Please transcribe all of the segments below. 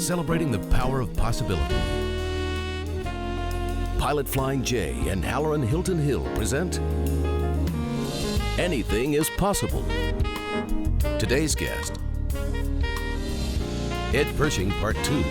celebrating the power of possibility. Pilot Flying J and Halloran Hilton Hill present Anything is Possible. Today's guest, Ed Pershing, Part 2.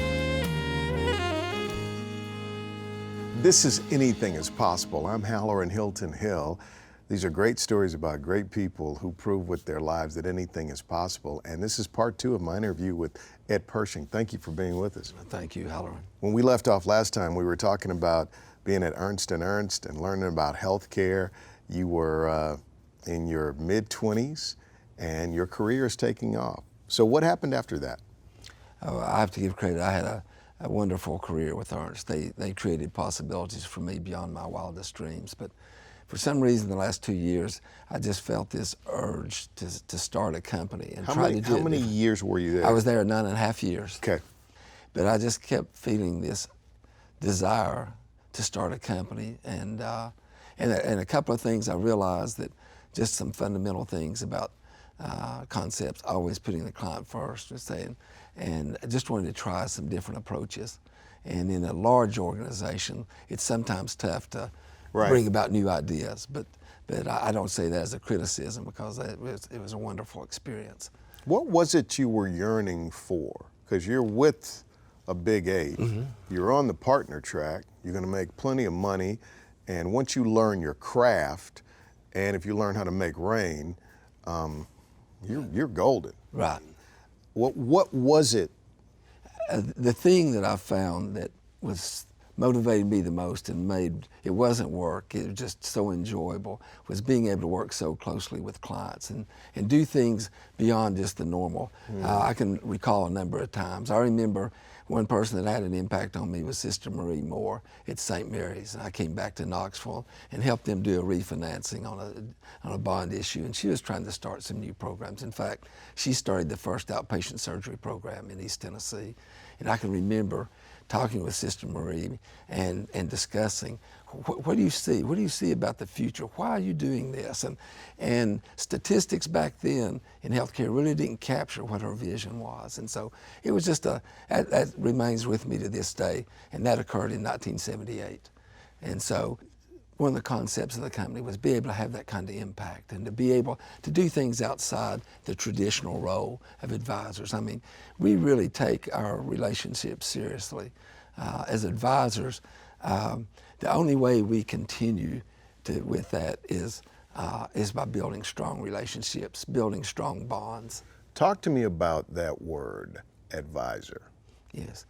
This is Anything is Possible. I'm Halloran Hilton Hill. These are great stories about great people who prove with their lives that anything is possible. And this is part 2 of my interview with Ed Pershing. Thank you for being with us. Thank you, Halloran. When we left off last time, we were talking about being at Ernst & Ernst and learning about healthcare. You were in your mid-20s and your career is taking off. So what happened after that? Oh, I have to give credit. I had a wonderful career with Ernst. They created possibilities for me beyond my wildest dreams. But for some reason, the last 2 years, I just felt this urge to start a company and try to do it. How many years were you there? I was there 9.5 years. Okay. But I just kept feeling this desire to start a company, and a couple of things I realized, that just some fundamental things about concepts, always putting the client first, and I just wanted to try some different approaches. And in a large organization, it's sometimes tough to bring about new ideas, but I don't say that as a criticism, because it was a wonderful experience. What was it you were yearning for? Because you're with a big eight, you're on the partner track, you're gonna make plenty of money, and once you learn your craft, and if you learn how to make rain, you're golden. Right. What was it? The thing that I found that was motivated me the most and made it wasn't work, it was just so enjoyable, was being able to work so closely with clients and do things beyond just the normal. I can recall a number of times. I remember one person that had an impact on me was Sister Marie Moore at St. Mary's. And I came back to Knoxville and helped them do a refinancing on a bond issue, and she was trying to start some new programs. In fact, she started the first outpatient surgery program in East Tennessee. And I can remember talking with Sister Marie and discussing, what do you see? What do you see about the future? Why are you doing this? And statistics back then in healthcare really didn't capture what her vision was. And so it was just that remains with me to this day, and that occurred in 1978. And so one of the concepts of the company was be able to have that kind of impact and to be able to do things outside the traditional role of advisors. I mean, we really take our relationships seriously. As advisors, the only way we continue with that is by building strong relationships, building strong bonds. Talk to me about that word, advisor. Yes.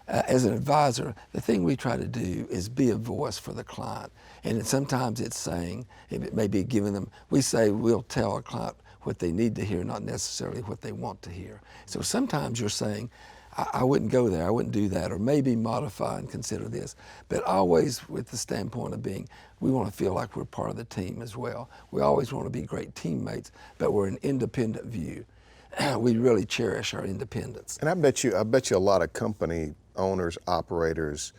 As an advisor, the thing we try to do is be a voice for the client. And sometimes it's saying, it may be giving them, we say we'll tell a client what they need to hear, not necessarily what they want to hear. So sometimes you're saying, I wouldn't go there, I wouldn't do that, or maybe modify and consider this. But always with the standpoint of being, we want to feel like we're part of the team as well. We always want to be great teammates, but we're an independent view. We really cherish our independence. And I bet you a lot of company owners, operators,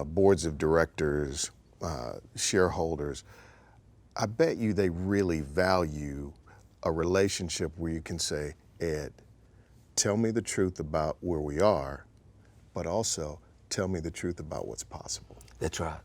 boards of directors, shareholders, I bet you they really value a relationship where you can say, Ed, tell me the truth about where we are, but also tell me the truth about what's possible. That's right.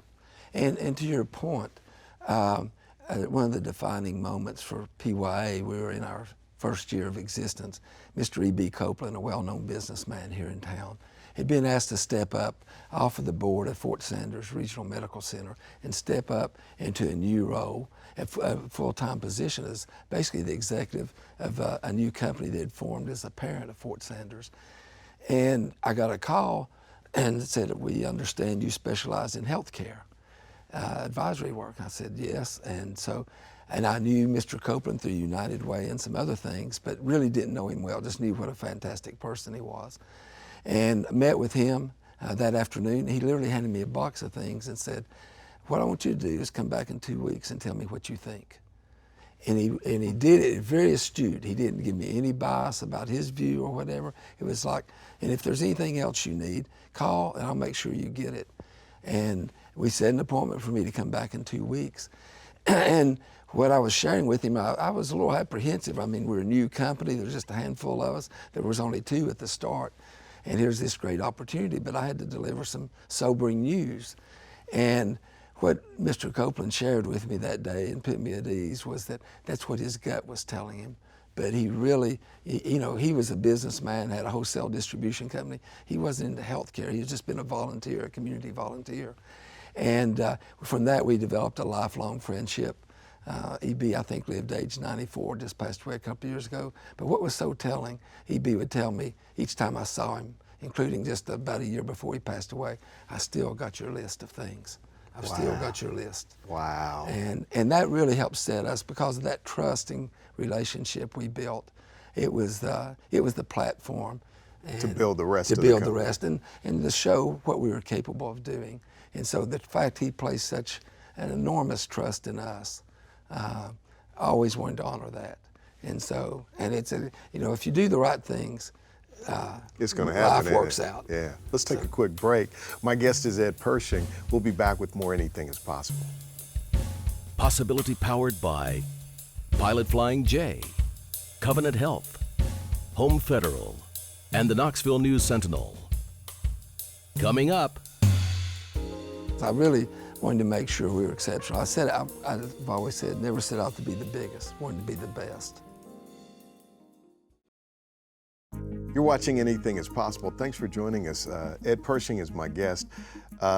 And to your point, one of the defining moments for PYA, we were in our first year of existence. Mr. E.B. Copeland, a well-known businessman here in town, had been asked to step up off of the board at Fort Sanders Regional Medical Center and step up into a new role, a full-time position as basically the executive of a new company that had formed as a parent of Fort Sanders. And I got a call and it said, we understand you specialize in healthcare advisory work. I said, yes. And I knew Mr. Copeland through United Way and some other things, but really didn't know him well, just knew what a fantastic person he was. And met with him that afternoon. He literally handed me a box of things and said, what I want you to do is come back in 2 weeks and tell me what you think. And he did it, very astute. He didn't give me any bias about his view or whatever. It was like, and if there's anything else you need, call and I'll make sure you get it. And we set an appointment for me to come back in 2 weeks. And what I was sharing with him, I was a little apprehensive. I mean, we're a new company. There's just a handful of us. There was only 2 at the start. and here's this great opportunity, but I had to deliver some sobering news. And what Mr. Copeland shared with me that day and put me at ease was that that's what his gut was telling him. But he really, you know, he was a businessman, had a wholesale distribution company. He wasn't into healthcare. He had just been a volunteer, a community volunteer. And from that, we developed a lifelong friendship. EB, I think, lived age 94, just passed away a couple years ago. But what was so telling, EB would tell me each time I saw him, including just about a year before he passed away, I still got your list of things. I've still got your list. Wow. And that really helped set us because of that trusting relationship we built. It was the platform. To build the rest to of build the the rest and to show what we were capable of doing. And so the fact he placed such an enormous trust in us, I always wanted to honor that. And so, and it's a, you know, if you do the right things, it's going to happen. Life works out. Yeah. Let's take a quick break. My guest is Ed Pershing. We'll be back with more Anything is Possible. Possibility powered by Pilot Flying J, Covenant Health, Home Federal, and the Knoxville News Sentinel. Coming up. I really wanted to make sure we were exceptional. I've always said, never set out to be the biggest, wanted to be the best. You're watching Anything is Possible. Thanks for joining us. Ed Pershing is my guest.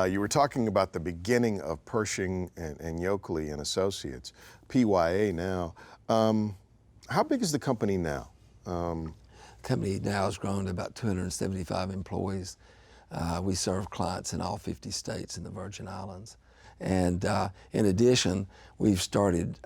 You were talking about the beginning of Pershing and Yoakley and Associates, PYA now. How big is the company now? The company now has grown to about 275 employees. We serve clients in all 50 states in the Virgin Islands. And in addition, we've started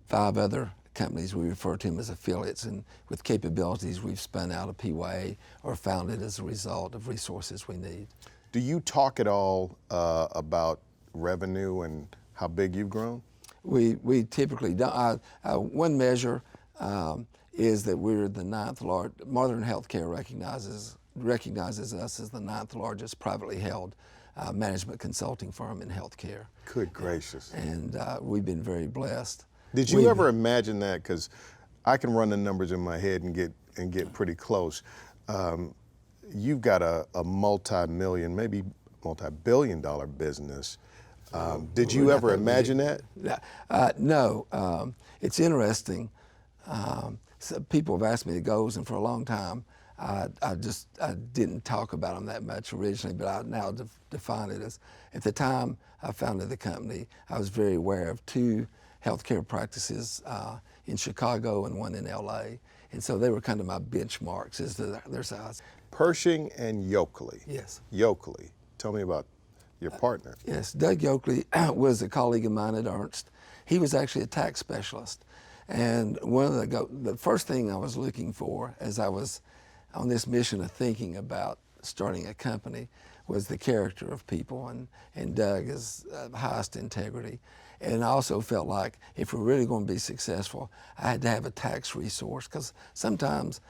5 other companies. We refer to them as affiliates, and with capabilities we've spun out of PYA or founded as a result of resources we need. Do you talk at all about revenue and how big you've grown? We typically don't. One measure is that we're the 9th largest. Modern Healthcare recognizes us as the 9th largest privately held management consulting firm in healthcare. Good gracious. And we've been very blessed. Did you ever imagine that? Because I can run the numbers in my head and get pretty close. You've got a multi-million, maybe multi-billion-dollar business. Did you ever imagine that? No. It's interesting. So people have asked me the goals, and for a long time, I didn't talk about them that much originally, but I now define it as, at the time I founded the company, I was very aware of 2 healthcare practices in Chicago and 1 in LA. And so they were kind of my benchmarks as to their size. Pershing and Yoakley. Yes. Yoakley. Tell me about your partner. Yes, Doug Yoakley was a colleague of mine at Ernst. He was actually a tax specialist. And one of the first thing I was looking for as I was on this mission of thinking about starting a company was the character of people, and Doug is highest integrity. And I also felt like if we're really going to be successful, I had to have a tax resource, because sometimes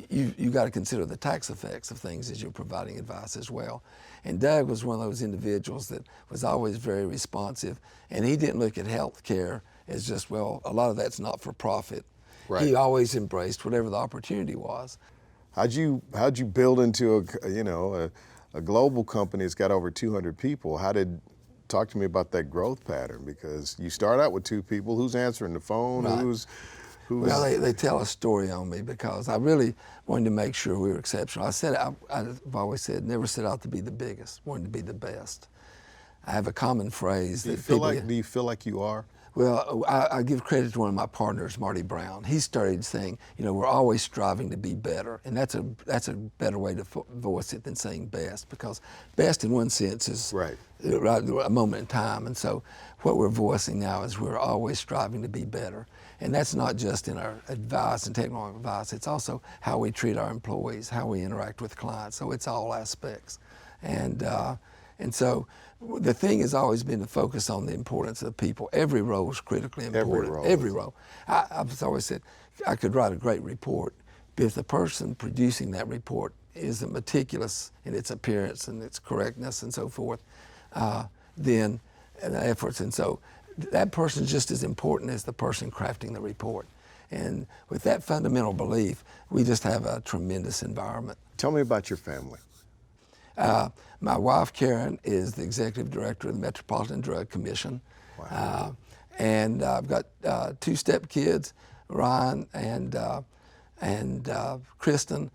you got to consider the tax effects of things as you're providing advice as well. And Doug was one of those individuals that was always very responsive, and he didn't look at health care as just, well, a lot of that's not for profit. Right. He always embraced whatever the opportunity was. How'd you build into a global company that's got over 200 people? Talk to me about that growth pattern, because you start out with 2 people. Who's answering the phone? Right. Who's Well, they tell a story on me, because I really wanted to make sure we were exceptional. I've always said, never set out to be the biggest, wanted to be the best. I have a common phrase. Do you feel like you are? Well, I give credit to one of my partners, Marty Brown. He started saying, we're always striving to be better, and that's a better way to voice it than saying best, because best in one sense is right a moment in time, and so what we're voicing now is we're always striving to be better, and that's not just in our advice and technical advice. It's also how we treat our employees, how we interact with clients. So it's all aspects, and so the thing has always been to focus on the importance of people. Every role is critically important. Every role. I've always said I could write a great report, but if the person producing that report isn't meticulous in its appearance and its correctness and so forth, then the efforts. And so that person is just as important as the person crafting the report. And with that fundamental belief, we just have a tremendous environment. Tell me about your family. My wife, Karen, is the executive director of the Metropolitan Drug Commission. Wow. And I've got two stepkids, Ryan and Kristen.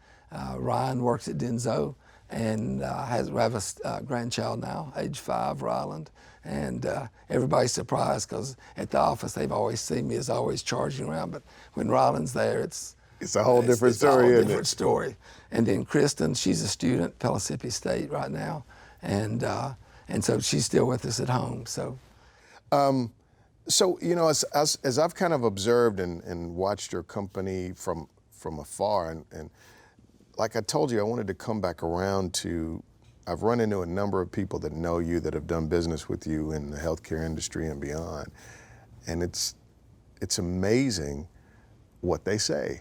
Ryan works at Denso and we have a grandchild now, age 5, Ryland. And everybody's surprised because at the office they've always seen me as always charging around, but when Ryland's there, it's a whole different story, isn't it? Different story. And then Kristen, she's a student at Pellissippi State right now, and so she's still with us at home. So, you know, as I've kind of observed and watched your company from afar, and like I told you, I wanted to come back around to. I've run into a number of people that know you, that have done business with you in the healthcare industry and beyond, and it's amazing what they say.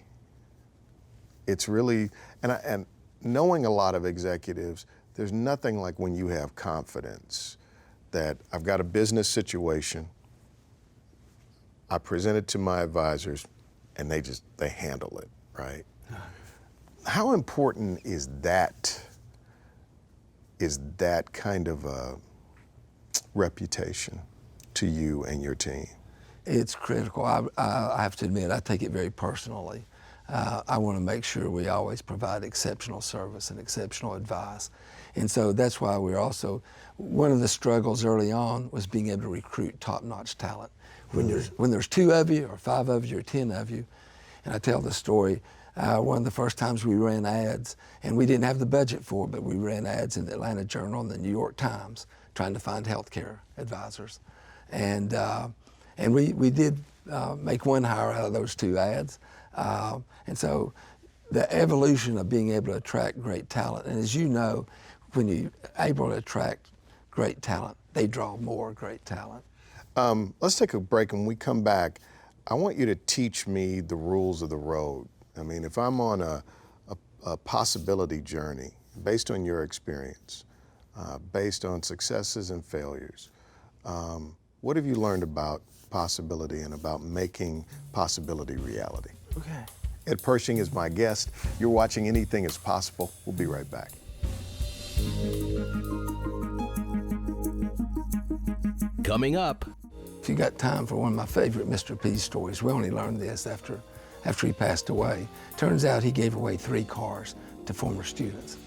It's really, and knowing a lot of executives, there's nothing like when you have confidence that I've got a business situation, I present it to my advisors, and they handle it, right? How important is that kind of a reputation to you and your team? It's critical. I have to admit, I take it very personally. I want to make sure we always provide exceptional service and exceptional advice. And so that's why we're also, one of the struggles early on was being able to recruit top-notch talent. When there's 2 of you or 5 of you or 10 of you, and I tell the story, one of the first times we ran ads, and we didn't have the budget for it, but we ran ads in the Atlanta Journal and the New York Times trying to find healthcare advisors. And we did make one hire out of those 2 ads. And so the evolution of being able to attract great talent, and as you know, when you're able to attract great talent, they draw more great talent. Let's take a break, and when we come back, I want you to teach me the rules of the road. I mean, if I'm on a possibility journey, based on your experience, based on successes and failures, what have you learned about possibility and about making possibility reality? Okay. Ed Pershing is my guest. You're watching Anything is Possible. We'll be right back. Coming up. If you got time for one of my favorite Mr. P stories, we only learned this after he passed away. Turns out he gave away 3 cars to former students.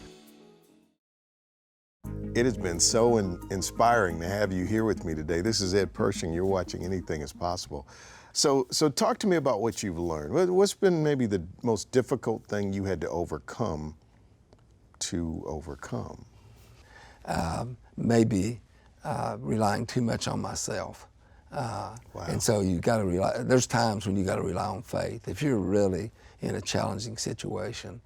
It has been so inspiring to have you here with me today. This is Ed Pershing. You're watching Anything is Possible. So talk to me about what you've learned. What's been maybe the most difficult thing you had to overcome? Maybe relying too much on myself. Wow. And so you got to rely, there's times when you got to rely on faith. If you're really in a challenging situation,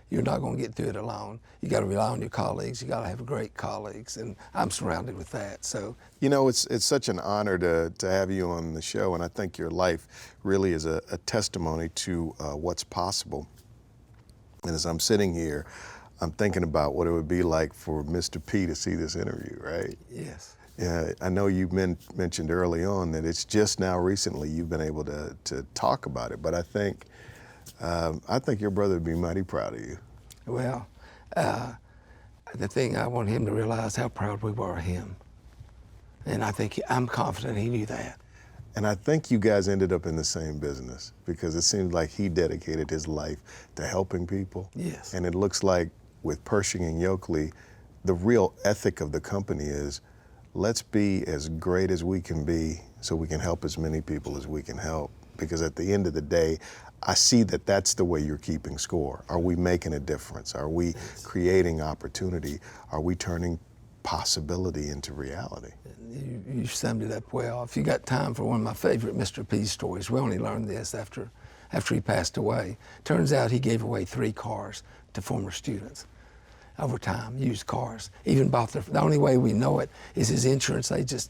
you're not going to get through it alone. You got to rely on your colleagues. You got to have great colleagues, and I'm surrounded with that. So, you know, it's such an honor to have you on the show, and I think your life really is a testimony to what's possible. And as I'm sitting here, I'm thinking about what it would be like for Mr. P to see this interview, right? Yes. Yeah, I know you mentioned early on that it's just now recently you've been able to talk about it, but I think your brother would be mighty proud of you. Well, the thing I want him to realize how proud we were of him, and I'm confident he knew that. And I think you guys ended up in the same business because it seems like he dedicated his life to helping people. Yes. And it looks like with Pershing and Yoakley, the real ethic of the company is let's be as great as we can be so we can help as many people as we can help. Because at the end of the day, I see that that's the way you're keeping score. Are we making a difference? Are we creating opportunity? Are we turning possibility into reality? You summed it up well. If you got time for one of my favorite Mr. P stories, we only learned this after he passed away. Turns out he gave away 3 cars to former students over time, used cars. Even bought the only way we know it is his insurance agent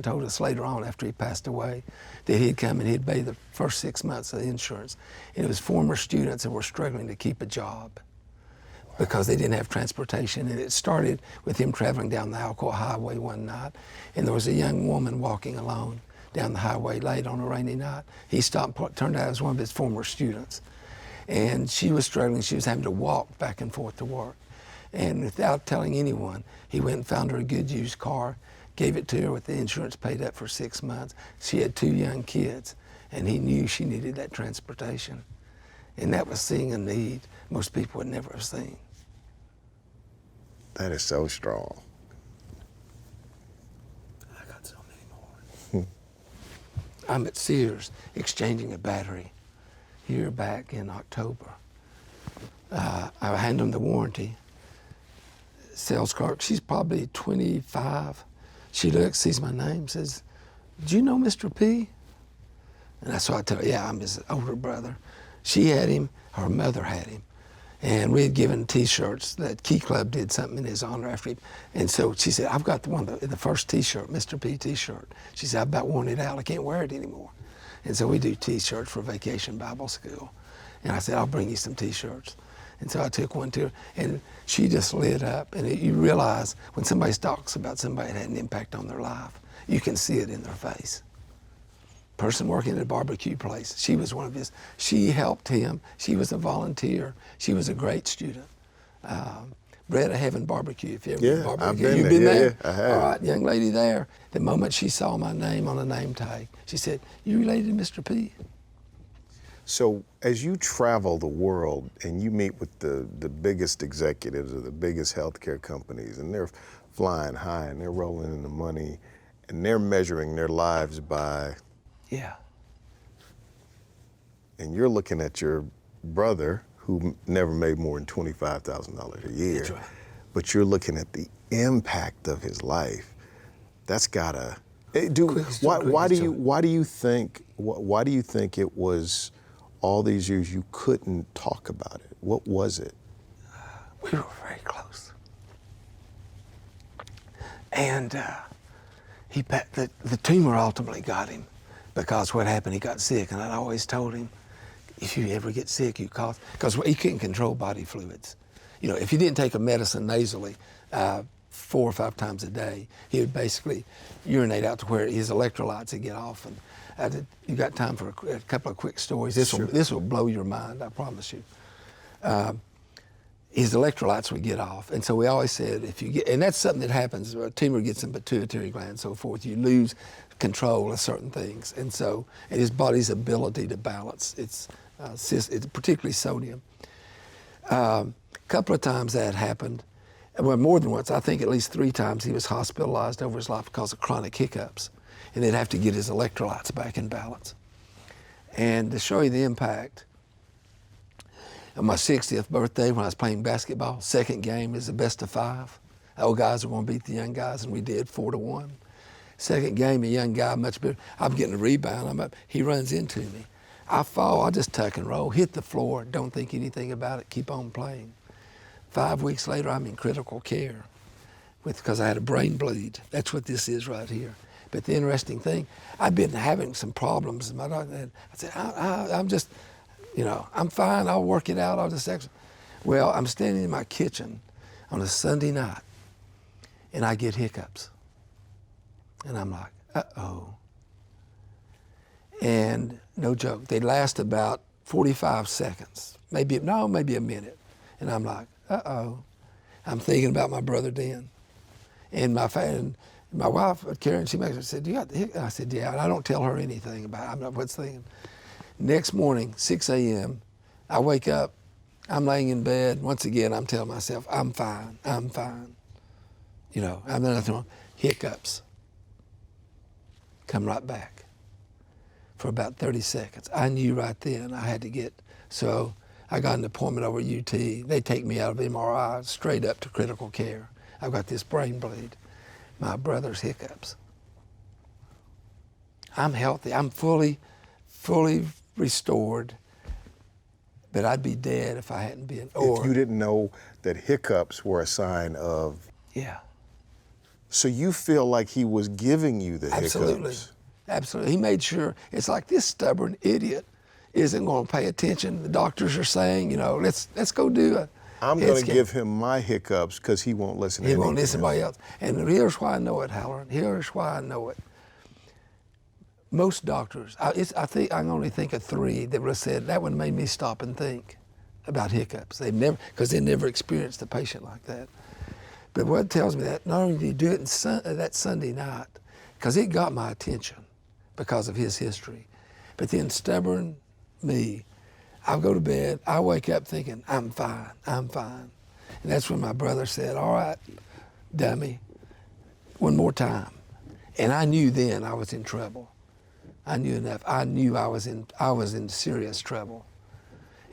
told us later on after he passed away that he'd come and he'd pay the first 6 months of the insurance. And it was former students that were struggling to keep a job because they didn't have transportation. And it started with him traveling down the Alcoa Highway one night, and there was a young woman walking alone down the highway late on a rainy night. He stopped, turned out it was one of his former students. And she was struggling. She was having to walk back and forth to work. And without telling anyone, he went and found her a good used car, gave it to her with the insurance paid up for 6 months. She had 2 young kids, and he knew she needed that transportation. And that was seeing a need most people would never have seen. That is so strong. I got so many more. I'm at Sears exchanging a battery here back in October. I hand them the warranty. Sales clerk, she's probably 25. She looks, sees my name, says, "Do you know Mr. P?" And so I tell her, "Yeah, I'm his older brother." She had him, her mother had him. And we had given T-shirts. That Key Club did something in his honor after him. And so she said, "I've got the first T-shirt, Mr. P T-shirt." She said, "I've about worn it out. I can't wear it anymore." And so we do T-shirts for Vacation Bible School. And I said, "I'll bring you some T-shirts." And so I took one to her, and she just lit up. And you realize when somebody talks about somebody that had an impact on their life, you can see it in their face. Person working at a barbecue place, she was one of his. She helped him. She was a volunteer. She was a great student. Bread of Heaven Barbecue, if you ever been barbecue. I've been You've there. been there? Yeah, I have. All right, young lady there, the moment she saw my name on a name tag, she said, "You related to Mr. P?" So as you travel the world and you meet with the biggest executives of the biggest healthcare companies, and they're flying high and they're rolling in the money and they're measuring their lives by, Yeah. and you're looking at your brother who never made more than $25,000 a year, That's right. but you're looking at the impact of his life. That's gotta, why do you think it was all these years you couldn't talk about it? What was it? We were very close. And the tumor ultimately got him, because what happened, he got sick, and I'd always told him, if you ever get sick, you call, because he couldn't control body fluids. You know, if he didn't take a medicine nasally 4 or 5 times a day, he would basically urinate out to where his electrolytes would get off. And you got time for a couple of quick stories? This will blow your mind, I promise you. His electrolytes would get off, and so we always said, if you get, and that's something that happens, a tumor gets in pituitary gland and so forth, you lose control of certain things, and his body's ability to balance it's particularly sodium. A couple of times that happened, well, more than once. I think at least 3 times he was hospitalized over his life because of chronic hiccups, and they'd have to get his electrolytes back in balance. And to show you the impact, on my 60th birthday, when I was playing basketball, second game is the best of 5. The old guys were going to beat the young guys, and we did 4-1. Second game, a young guy, much better. I'm getting a rebound. I'm up. He runs into me. I fall. I just tuck and roll, hit the floor, don't think anything about it, keep on playing. 5 weeks later, I'm in critical care because I had a brain bleed. That's what this is right here. But the interesting thing, I've been having some problems. My doctor, I said, I'm just, I'm fine. I'll work it out. I'll just Well, I'm standing in my kitchen on a Sunday night, and I get hiccups. And I'm like, uh-oh. And no joke, they last about 45 seconds, maybe a minute. And I'm like, uh-oh. I'm thinking about my brother Dan. And my wife, Karen, she said, "Do you got the hiccups?" I said, "Yeah." And I don't tell her anything about it. I'm not what's thinking. Next morning, 6 a.m., I wake up, I'm laying in bed. Once again, I'm telling myself, I'm fine. I'm nothing wrong. Hiccups come right back for about 30 seconds. I knew right then I had to get, so I got an appointment over at UT. They take me out of MRI straight up to critical care. I've got this brain bleed. My brother's hiccups. I'm healthy. I'm fully restored, but I'd be dead if I hadn't been. If you didn't know that hiccups were a sign of. Yeah. So you feel like he was giving you the hiccups? Absolutely. He made sure. It's like, this stubborn idiot isn't going to pay attention. The doctors are saying, let's go do it. I'm going to give him my hiccups because he won't listen to anything. He won't listen to anybody else. And here's why I know it, Halloran. Here's why I know it. Most doctors, I can only think of 3 that would have said, that one made me stop and think. about hiccups. They've never, because they never experienced a patient like that. But what tells me that, not only did he do it that Sunday night, because it got my attention because of his history, but then stubborn me, I'll go to bed, I wake up thinking, I'm fine, I'm fine. And that's when my brother said, all right, dummy, one more time. And I knew then I was in trouble. I knew enough. I knew I was in serious trouble.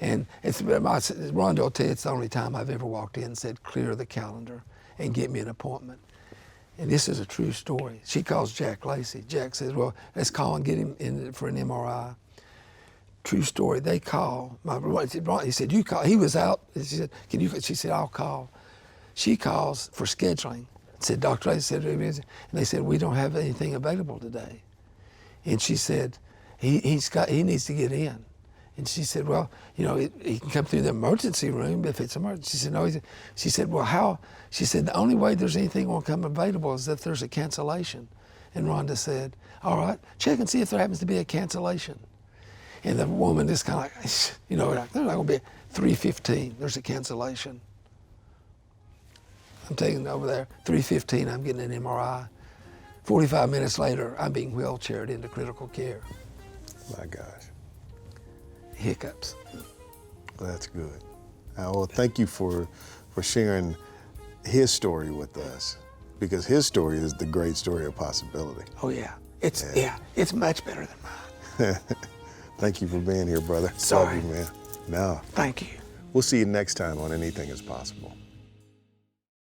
And Rhonda will tell you it's the only time I've ever walked in and said, clear the calendar and get me an appointment. And this is a true story. She calls Jack Lacey. Jack says, well, let's call and get him in for an MRI. True story. They call. He said, you call. He was out. She said, can you? She said, I'll call. She calls for scheduling. Said, Dr. Lacey said, and they said, we don't have anything available today. And she said, he needs to get in. And she said, well, you know, he can come through the emergency room if it's emergency. She said, no. She said, well, how? She said, the only way there's anything going to come available is if there's a cancellation. And Rhonda said, all right, check and see if there happens to be a cancellation. And the woman just kind of like, you know, there's not going to be 3:15, there's a cancellation. I'm taking it over there, 3:15, I'm getting an MRI. 45 minutes later, I'm being wheelchaired into critical care. My gosh. Hiccups. Well, that's good. Well, thank you for sharing his story with us, because his story is the great story of possibility. Oh yeah, it's much better than mine. Thank you for being here, brother. Sorry. Love you, man. No. Thank you. We'll see you next time on Anything is Possible.